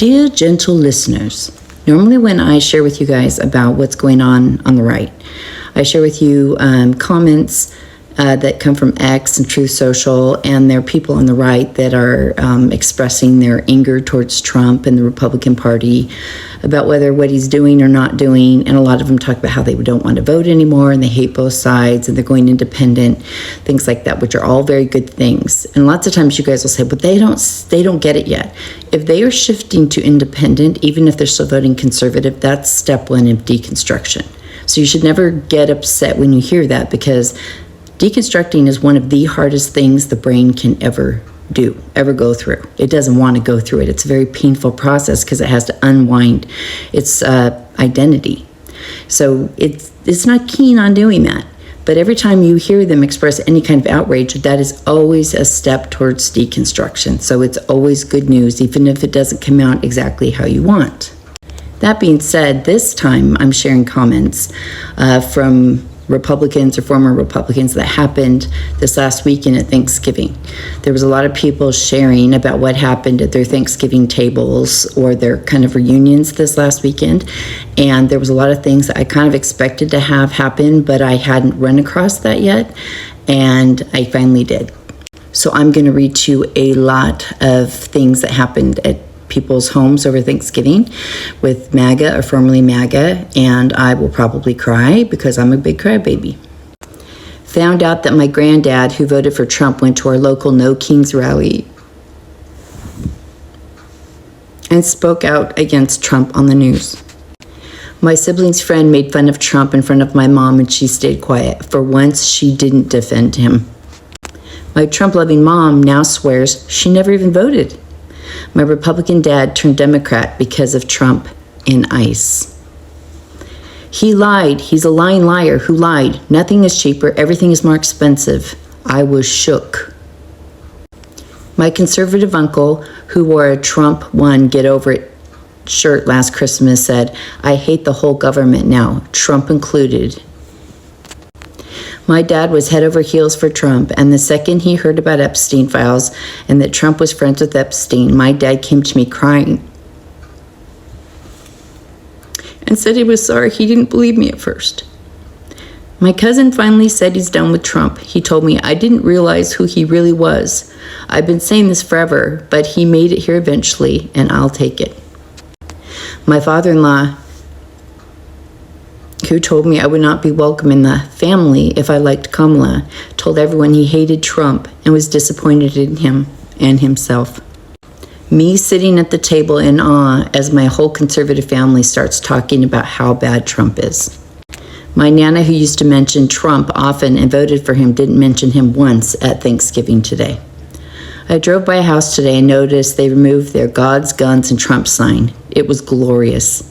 Dear gentle listeners, normally when I share with you guys about what's going on the right, I share with you comments that come from X and Truth Social, and there are people on the right that are expressing their anger towards Trump and the Republican Party about whether what he's doing or not doing, and a lot of them talk about how they don't want to vote anymore and they hate both sides and they're going independent, things like that, which are all very good things. And lots of times you guys will say, but they don't get it yet. If they are shifting to independent, even if they're still voting conservative, that's step one of deconstruction. So you should never get upset when you hear that, because deconstructing is one of the hardest things the brain can ever go through. It doesn't want to go through it. It's a very painful process because it has to unwind its identity. So it's not keen on doing that. But every time you hear them express any kind of outrage, that is always a step towards deconstruction. So it's always good news, even if it doesn't come out exactly how you want. That being said, this time I'm sharing comments from Republicans or former Republicans that happened this last weekend at Thanksgiving. There was a lot of people sharing about what happened at their Thanksgiving tables or their kind of reunions this last weekend. And there was a lot of things that I kind of expected to have happen, but I hadn't run across that yet. And I finally did. So I'm going to read to you a lot of things that happened at people's homes over Thanksgiving with MAGA or formerly MAGA, and I will probably cry because I'm a big crybaby. Found out that my granddad, who voted for Trump, went to our local No Kings rally and spoke out against Trump on the news. My sibling's friend made fun of Trump in front of my mom and she stayed quiet. For once, she didn't defend him. My Trump-loving mom now swears she never even voted. My Republican dad turned Democrat because of Trump and ICE. He lied. He's a lying liar who lied. Nothing is cheaper. Everything is more expensive. I was shook. My conservative uncle, who wore a Trump won Get Over It shirt last Christmas, said, I hate the whole government now, Trump included. My dad was head over heels for Trump, and the second he heard about Epstein files and that Trump was friends with Epstein, my dad came to me crying and said he was sorry. He didn't believe me at first. My cousin finally said he's done with Trump. He told me, I didn't realize who he really was. I've been saying this forever, but he made it here eventually, and I'll take it. My father-in-law, who told me I would not be welcome in the family if I liked Kamala, told everyone he hated Trump and was disappointed in him and himself. Me sitting at the table in awe as my whole conservative family starts talking about how bad Trump is. My Nana, who used to mention Trump often and voted for him, didn't mention him once at Thanksgiving today. I drove by a house today and noticed they removed their God's, Guns, and Trump sign. It was glorious.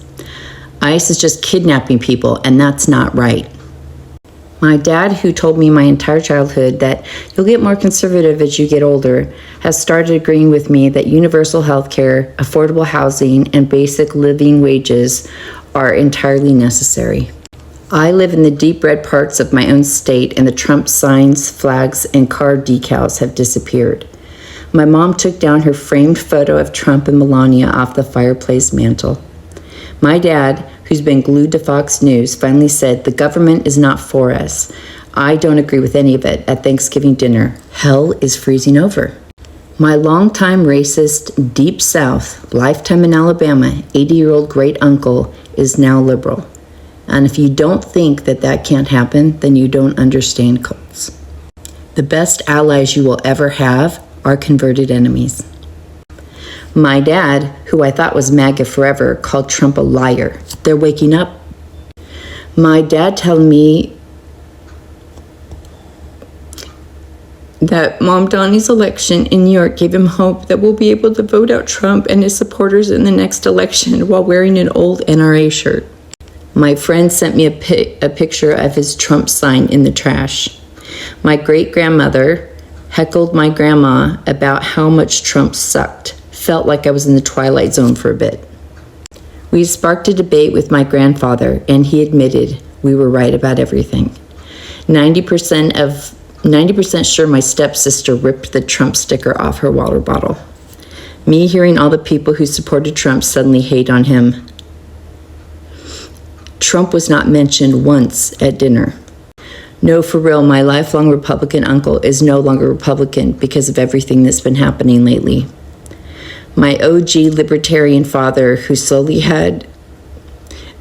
ICE is just kidnapping people, and that's not right. My dad, who told me my entire childhood that you'll get more conservative as you get older, has started agreeing with me that universal health care, affordable housing, and basic living wages are entirely necessary. I live in the deep red parts of my own state, and the Trump signs, flags, and car decals have disappeared. My mom took down her framed photo of Trump and Melania off the fireplace mantle. My dad, who's been glued to Fox News, finally said, the government is not for us. I don't agree with any of it at Thanksgiving dinner. Hell is freezing over. My longtime racist, deep South, lifetime in Alabama, 80-year-old great uncle is now liberal. And if you don't think that that can't happen, then you don't understand cults. The best allies you will ever have are converted enemies. My dad, who I thought was MAGA forever, called Trump a liar. They're waking up. My dad telling me that Mom Donnie's election in New York gave him hope that we'll be able to vote out Trump and his supporters in the next election while wearing an old NRA shirt. My friend sent me a picture of his Trump sign in the trash. My great-grandmother heckled my grandma about how much Trump sucked. Felt like I was in the Twilight Zone for a bit. We sparked a debate with my grandfather, and he admitted we were right about everything. 90% sure my stepsister ripped the Trump sticker off her water bottle. Me hearing all the people who supported Trump suddenly hate on him. Trump was not mentioned once at dinner. No, for real, my lifelong Republican uncle is no longer Republican because of everything that's been happening lately. My OG libertarian father, who slowly had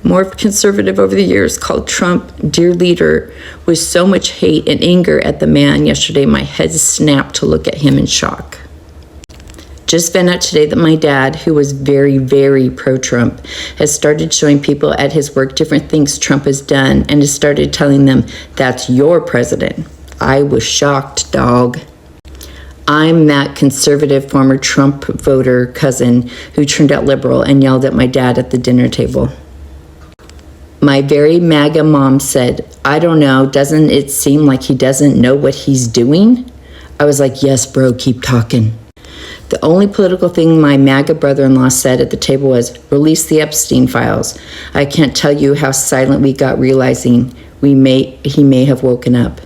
more conservative over the years, called Trump dear leader, with so much hate and anger at the man yesterday, my head snapped to look at him in shock. Just found out today that my dad, who was very, very pro-Trump, has started showing people at his work different things Trump has done and has started telling them, that's your president. I was shocked, dog. I'm that conservative former Trump voter cousin who turned out liberal and yelled at my dad at the dinner table. My very MAGA mom said, I don't know, doesn't it seem like he doesn't know what he's doing? I was like, yes, bro, keep talking. The only political thing my MAGA brother-in-law said at the table was, release the Epstein files. I can't tell you how silent we got, realizing he may have woken up.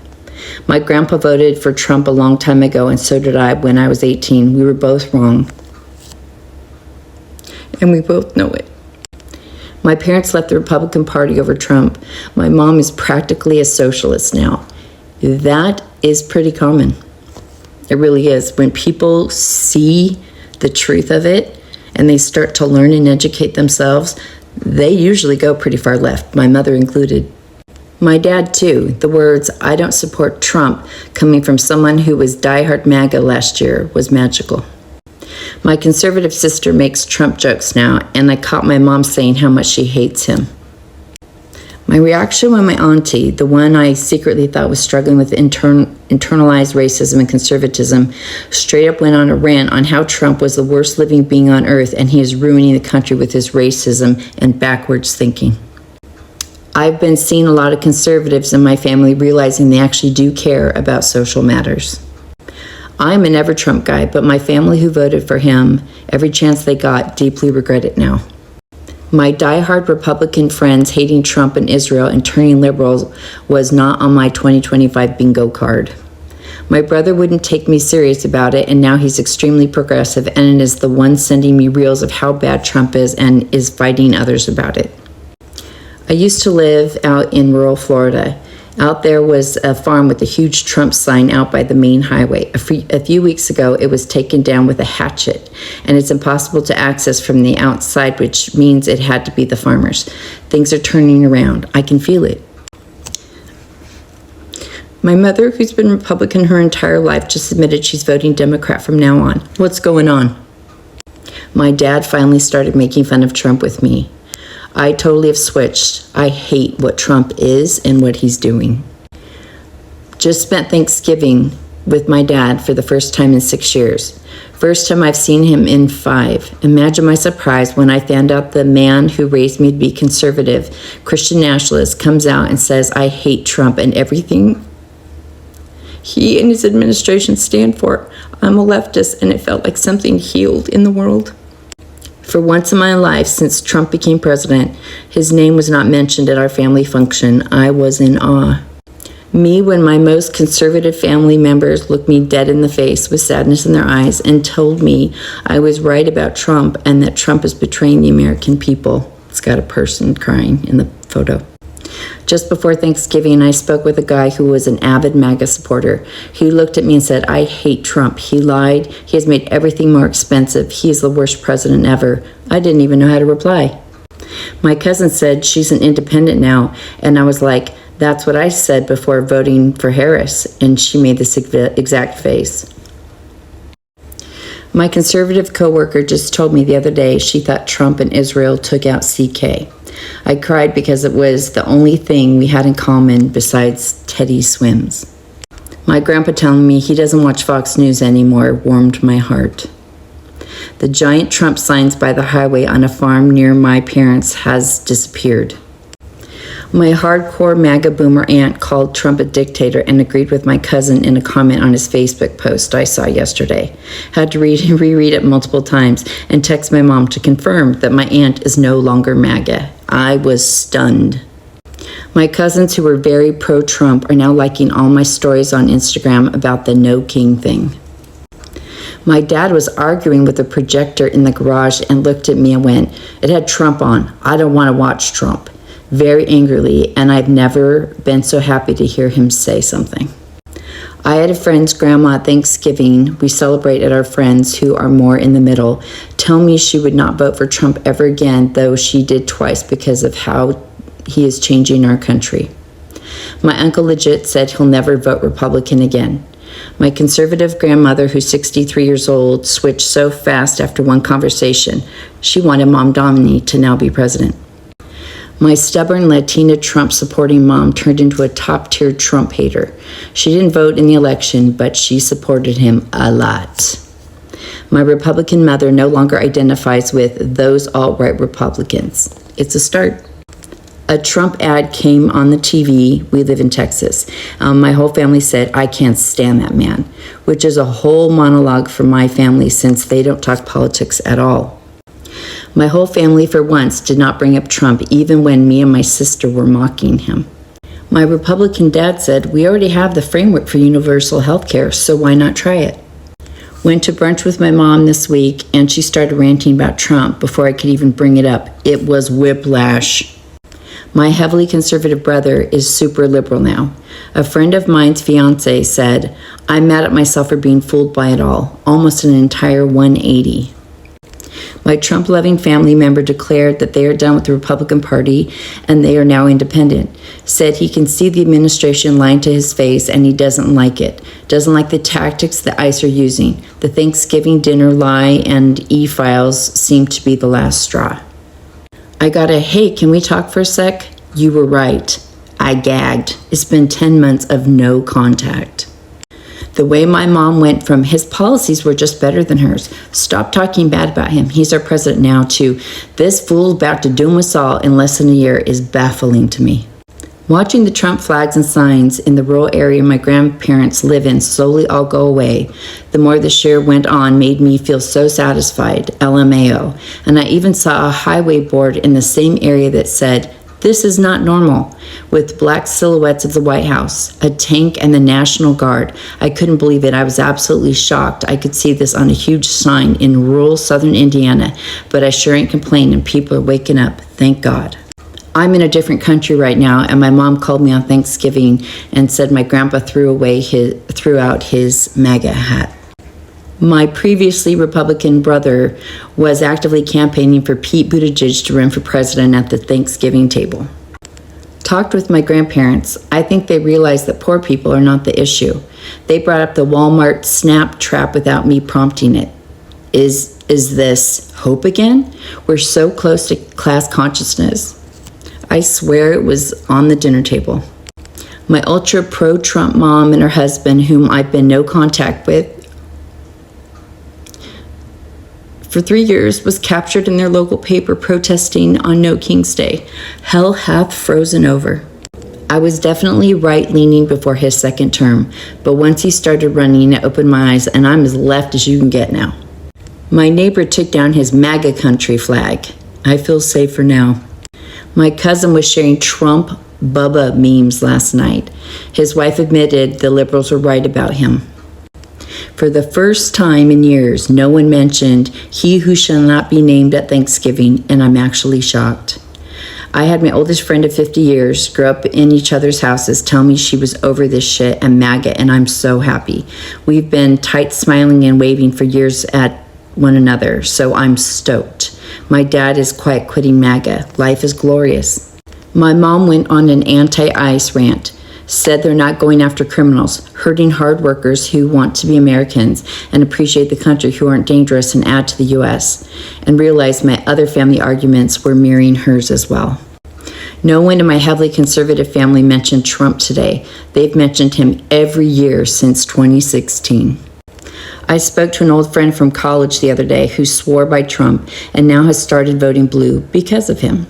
My grandpa voted for Trump a long time ago, and so did I when I was 18. We were both wrong. And we both know it. My parents left the Republican Party over Trump. My mom is practically a socialist now. That is pretty common. It really is. When people see the truth of it and they start to learn and educate themselves, they usually go pretty far left, my mother included. My dad, too. The words, I don't support Trump, coming from someone who was diehard MAGA last year, was magical. My conservative sister makes Trump jokes now, and I caught my mom saying how much she hates him. My reaction when my auntie, the one I secretly thought was struggling with internalized racism and conservatism, straight up went on a rant on how Trump was the worst living being on earth and he is ruining the country with his racism and backwards thinking. I've been seeing a lot of conservatives in my family realizing they actually do care about social matters. I'm an ever-Trump guy, but my family who voted for him, every chance they got, deeply regret it now. My diehard Republican friends hating Trump and Israel and turning liberal was not on my 2025 bingo card. My brother wouldn't take me serious about it, and now he's extremely progressive and is the one sending me reels of how bad Trump is and is fighting others about it. I used to live out in rural Florida. Out there was a farm with a huge Trump sign out by the main highway. A few weeks ago, it was taken down with a hatchet, and it's impossible to access from the outside, which means it had to be the farmers. Things are turning around. I can feel it. My mother, who's been Republican her entire life, just admitted she's voting Democrat from now on. What's going on? My dad finally started making fun of Trump with me. I totally have switched. I hate what Trump is and what he's doing. Just spent Thanksgiving with my dad for the first time in 6 years. First time I've seen him in 5. Imagine my surprise when I found out the man who raised me to be conservative, Christian nationalist, comes out and says, I hate Trump and everything he and his administration stand for. I'm a leftist, and it felt like something healed in the world. For once in my life, since Trump became president, his name was not mentioned at our family function. I was in awe. Me, when my most conservative family members looked me dead in the face with sadness in their eyes and told me I was right about Trump and that Trump is betraying the American people. It's got a person crying in the photo. Just before Thanksgiving, I spoke with a guy who was an avid MAGA supporter. He looked at me and said, I hate Trump. He lied. He has made everything more expensive. He is the worst president ever. I didn't even know how to reply. My cousin said she's an independent now, and I was like, that's what I said before voting for Harris, and she made this exact face. My conservative coworker just told me the other day she thought Trump and Israel took out CK. I cried because it was the only thing we had in common besides Teddy Swims. My grandpa telling me he doesn't watch Fox News anymore warmed my heart. The giant Trump signs by the highway on a farm near my parents has disappeared. My hardcore MAGA boomer aunt called Trump a dictator and agreed with my cousin in a comment on his Facebook post I saw yesterday. Had to reread it multiple times and text my mom to confirm that my aunt is no longer MAGA. I was stunned. My cousins who were very pro-Trump are now liking all my stories on Instagram about the No King thing. My dad was arguing with the projector in the garage and looked at me and went, "It had Trump on. I don't want to watch Trump," very angrily, and I've never been so happy to hear him say something. I had a friend's grandma at Thanksgiving, we celebrate at our friends who are more in the middle, tell me she would not vote for Trump ever again, though she did twice because of how he is changing our country. My uncle legit said he'll never vote Republican again. My conservative grandmother, who's 63 years old, switched so fast after one conversation. She wanted Mom Romney to now be president. My stubborn Latina Trump-supporting mom turned into a top-tier Trump hater. She didn't vote in the election, but she supported him a lot. My Republican mother no longer identifies with those alt-right Republicans. It's a start. A Trump ad came on the TV. We live in Texas. My whole family said, "I can't stand that man," which is a whole monologue for my family since they don't talk politics at all. My whole family for once did not bring up Trump even when me and my sister were mocking him. My Republican dad said, "We already have the framework for universal health care, so why not try it?" Went to brunch with my mom this week and she started ranting about Trump before I could even bring it up. It was whiplash. My heavily conservative brother is super liberal now. A friend of mine's fiance said, "I'm mad at myself for being fooled by it all," almost an entire 180. My Trump-loving family member declared that they are done with the Republican Party and they are now independent. Said he can see the administration lying to his face and he doesn't like it. Doesn't like the tactics the ICE are using. The Thanksgiving dinner lie and e-files seem to be the last straw. I got a, "Hey, can we talk for a sec? You were right." I gagged. It's been 10 months of no contact. The way my mom went from "his policies were just better than hers," "stop talking bad about him, he's our president now," to "this fool's about to doom us all in less than a year" is baffling to me. Watching the Trump flags and signs in the rural area my grandparents live in slowly all go away, the more the year went on made me feel so satisfied, LMAO, and I even saw a highway board in the same area that said, "This is not normal," with black silhouettes of the White House, a tank, and the National Guard. I couldn't believe it. I was absolutely shocked. I could see this on a huge sign in rural southern Indiana, but I sure ain't complaining. People are waking up. Thank God. I'm in a different country right now, and my mom called me on Thanksgiving and said my grandpa threw out his MAGA hat. My previously Republican brother was actively campaigning for Pete Buttigieg to run for president at the Thanksgiving table. Talked with my grandparents. I think they realized that poor people are not the issue. They brought up the Walmart SNAP trap without me prompting it. Is this hope again? We're so close to class consciousness. I swear it was on the dinner table. My ultra pro-Trump mom and her husband, whom I've been no contact with for 3 years, was captured in their local paper protesting on No King's Day. Hell hath frozen over. I was definitely right-leaning before his second term, but once he started running, I opened my eyes, and I'm as left as you can get now. My neighbor took down his MAGA country flag. I feel safer now. My cousin was sharing Trump Bubba memes last night. His wife admitted the liberals were right about him. For the first time in years, no one mentioned "he who shall not be named" at Thanksgiving, and I'm actually shocked. I had my oldest friend of 50 years, grew up in each other's houses, tell me she was over this shit and MAGA, and I'm so happy. We've been tight smiling and waving for years at one another, so I'm stoked. My dad is quiet quitting MAGA. Life is glorious. My mom went on an anti-ICE rant, said they're not going after criminals, hurting hard workers who want to be Americans and appreciate the country, who aren't dangerous and add to the U.S., and realized my other family arguments were mirroring hers as well. No one in my heavily conservative family mentioned Trump today. They've mentioned him every year since 2016. I spoke to an old friend from college the other day who swore by Trump and now has started voting blue because of him.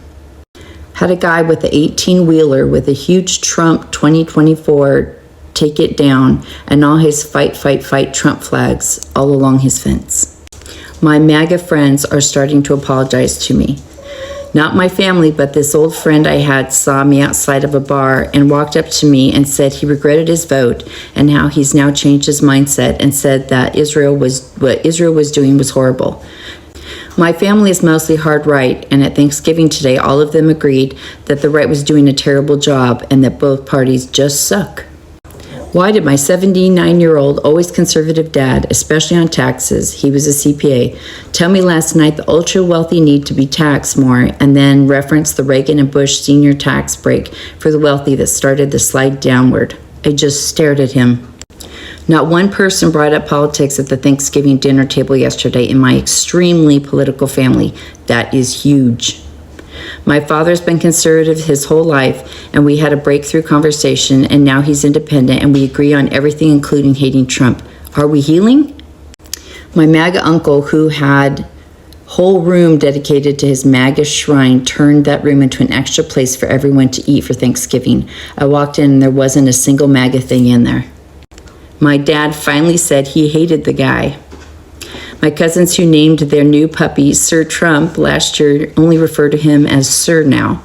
Had a guy with an 18-wheeler with a huge Trump 2024 "take it down" and all his fight Trump flags all along his fence. My MAGA friends are starting to apologize to me. Not my family, but this old friend I had saw me outside of a bar and walked up to me and said he regretted his vote and how he's now changed his mindset and said that what Israel was doing was horrible. My family is mostly hard right, and at Thanksgiving today, all of them agreed that the right was doing a terrible job and that both parties just suck. Why did my 79-year-old, always conservative dad, especially on taxes, he was a CPA, tell me last night the ultra-wealthy need to be taxed more and then reference the Reagan and Bush senior tax break for the wealthy that started the slide downward? I just stared at him. Not one person brought up politics at the Thanksgiving dinner table yesterday in my extremely political family. That is huge. My father's been conservative his whole life, and we had a breakthrough conversation, and now he's independent, and we agree on everything, including hating Trump. Are we healing? My MAGA uncle, who had whole room dedicated to his MAGA shrine, turned that room into an extra place for everyone to eat for Thanksgiving. I walked in, and there wasn't a single MAGA thing in there. My dad finally said he hated the guy. My cousins who named their new puppy Sir Trump last year only refer to him as Sir now.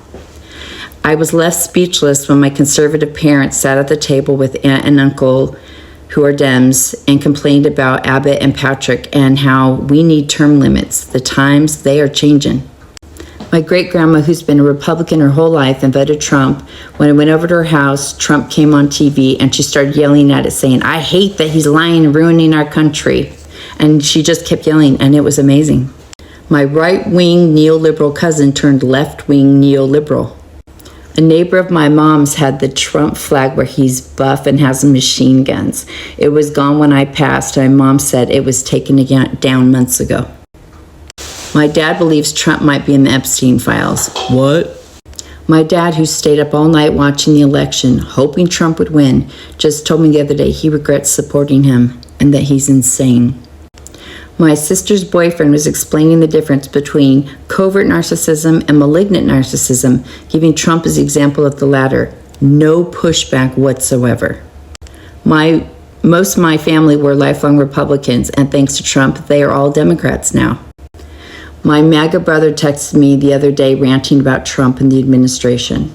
I was left speechless when my conservative parents sat at the table with aunt and uncle who are Dems and complained about Abbott and Patrick and how we need term limits. The times, they are changing. My great-grandma, who's been a Republican her whole life and voted Trump, when I went over to her house, Trump came on TV and she started yelling at it saying, "I hate that he's lying and ruining our country." And she just kept yelling, and it was amazing. My right-wing neoliberal cousin turned left-wing neoliberal. A neighbor of my mom's had the Trump flag where he's buff and has machine guns. It was gone when I passed, and my mom said it was taken down months ago. My dad believes Trump might be in the Epstein files. What? My dad, who stayed up all night watching the election, hoping Trump would win, just told me the other day he regrets supporting him and that he's insane. My sister's boyfriend was explaining the difference between covert narcissism and malignant narcissism, giving Trump as the example of the latter. No pushback whatsoever. Most of my family were lifelong Republicans, and thanks to Trump, they are all Democrats now. My MAGA brother texted me the other day ranting about Trump and the administration.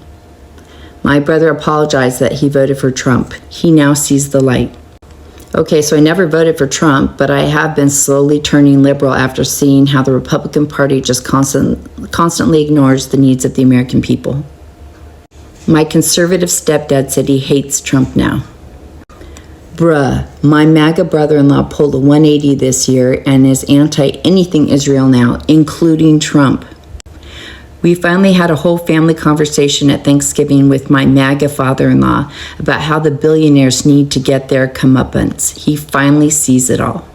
My brother apologized that he voted for Trump. He now sees the light. Okay, so I never voted for Trump, but I have been slowly turning liberal after seeing how the Republican Party just constantly ignores the needs of the American people. My conservative stepdad said he hates Trump now. Bruh, my MAGA brother-in-law pulled a 180 this year and is anti-anything Israel now, including Trump. We finally had a whole family conversation at Thanksgiving with my MAGA father-in-law about how the billionaires need to get their comeuppance. He finally sees it all.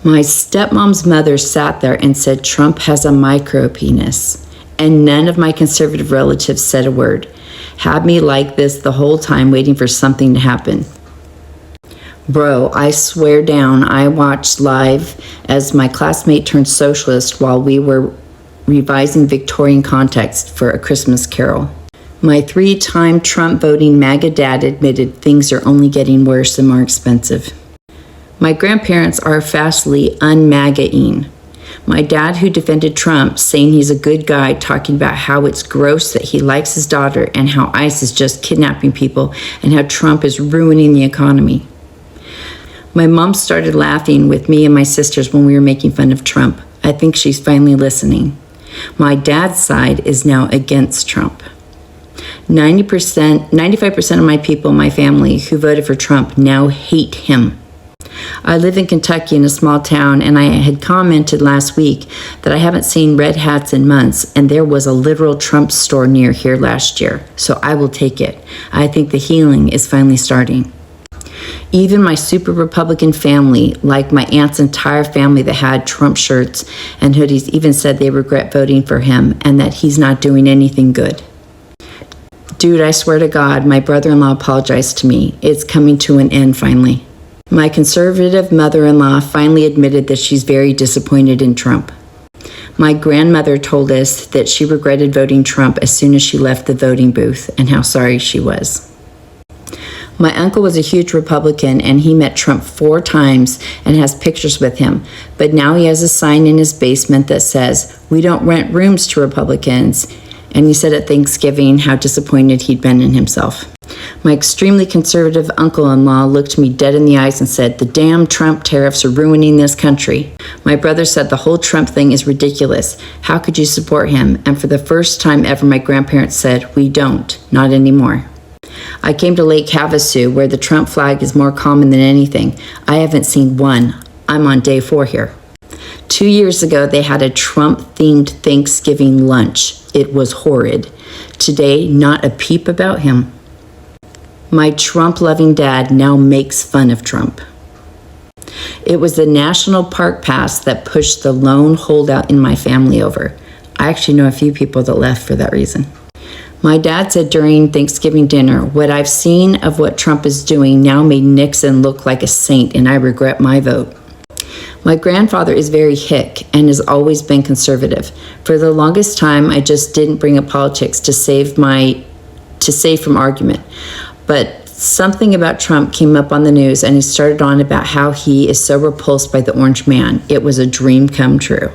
My stepmom's mother sat there and said Trump has a micro penis, and none of my conservative relatives said a word. Had me like this the whole time waiting for something to happen. Bro, I swear down, I watched live as my classmate turned socialist while we were revising Victorian context for A Christmas Carol. My 3-time Trump voting MAGA dad admitted things are only getting worse and more expensive. My grandparents are fastly un-MAGA-ing. My dad, who defended Trump, saying he's a good guy, talking about how it's gross that he likes his daughter and how ICE is just kidnapping people and how Trump is ruining the economy. My mom started laughing with me and my sisters when we were making fun of Trump. I think she's finally listening. My dad's side is now against Trump. 95% of my people in my family who voted for Trump now hate him. I live in Kentucky in a small town, and I had commented last week that I haven't seen red hats in months, and there was a literal Trump store near here last year, so I will take it. I think the healing is finally starting. Even my super Republican family, like my aunt's entire family that had Trump shirts and hoodies, even said they regret voting for him and that he's not doing anything good. Dude, I swear to God, my brother-in-law apologized to me. It's coming to an end finally. My conservative mother-in-law finally admitted that she's very disappointed in Trump. My grandmother told us that she regretted voting Trump as soon as she left the voting booth and how sorry she was. My uncle was a huge Republican, and he met Trump 4 times and has pictures with him. But now he has a sign in his basement that says, "We don't rent rooms to Republicans." And he said at Thanksgiving how disappointed he'd been in himself. My extremely conservative uncle-in-law looked me dead in the eyes and said, "The damn Trump tariffs are ruining this country." My brother said the whole Trump thing is ridiculous. How could you support him? And for the first time ever, my grandparents said, "We don't, not anymore." I came to Lake Havasu, where the Trump flag is more common than anything. I haven't seen one. I'm on day 4 here. 2 years ago, they had a Trump-themed Thanksgiving lunch. It was horrid. Today, not a peep about him. My Trump-loving dad now makes fun of Trump. It was the National Park Pass that pushed the lone holdout in my family over. I actually know a few people that left for that reason. My dad said during Thanksgiving dinner, "What I've seen of what Trump is doing now made Nixon look like a saint, and I regret my vote." My grandfather is very hick and has always been conservative. For the longest time, I just didn't bring up politics to save from argument. But something about Trump came up on the news, and he started on about how he is so repulsed by the orange man. It was a dream come true.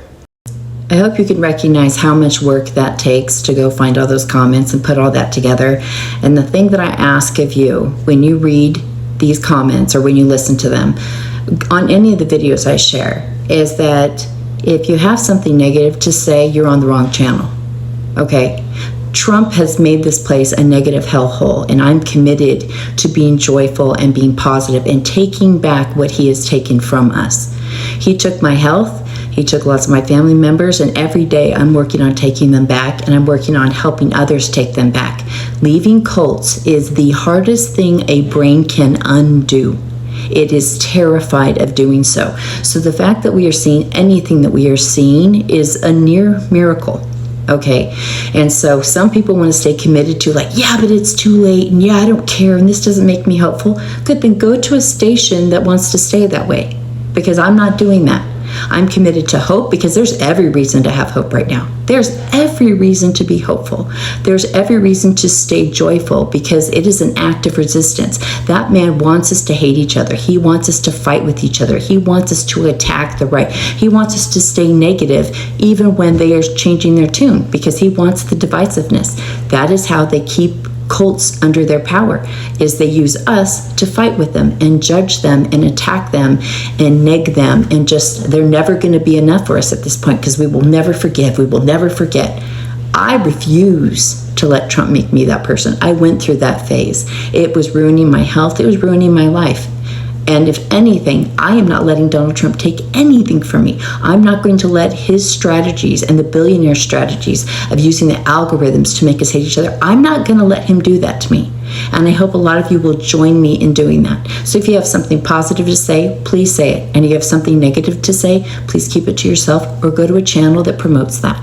I hope you can recognize how much work that takes to go find all those comments and put all that together. And the thing that I ask of you when you read these comments or when you listen to them on any of the videos I share is that if you have something negative to say, you're on the wrong channel. Okay? Trump has made this place a negative hellhole, and I'm committed to being joyful and being positive and taking back what he has taken from us. He took my health. He took lots of my family members, and every day I'm working on taking them back, and I'm working on helping others take them back. Leaving cults is the hardest thing a brain can undo. It is terrified of doing so. So the fact that we are seeing anything that we are seeing is a near miracle. Okay, and so some people want to stay committed to like, yeah, but it's too late, and yeah, I don't care, and this doesn't make me hopeful. Good, then go to a station that wants to stay that way, because I'm not doing that. I'm committed to hope because there's every reason to have hope right now. There's every reason to be hopeful. There's every reason to stay joyful because it is an act of resistance. That man wants us to hate each other. He wants us to fight with each other. He wants us to attack the right. He wants us to stay negative even when they are changing their tune because he wants the divisiveness. That is how they keep cults under their power, is they use us to fight with them and judge them and attack them and neg them, and just they're never going to be enough for us at this point because we will never forgive, we will never forget. I refuse to let Trump make me that person. I went through that phase. It was ruining my health, it was ruining my life. And if anything, I am not letting Donald Trump take anything from me. I'm not going to let his strategies and the billionaire strategies of using the algorithms to make us hate each other, I'm not going to let him do that to me. And I hope a lot of you will join me in doing that. So if you have something positive to say, please say it. And if you have something negative to say, please keep it to yourself or go to a channel that promotes that.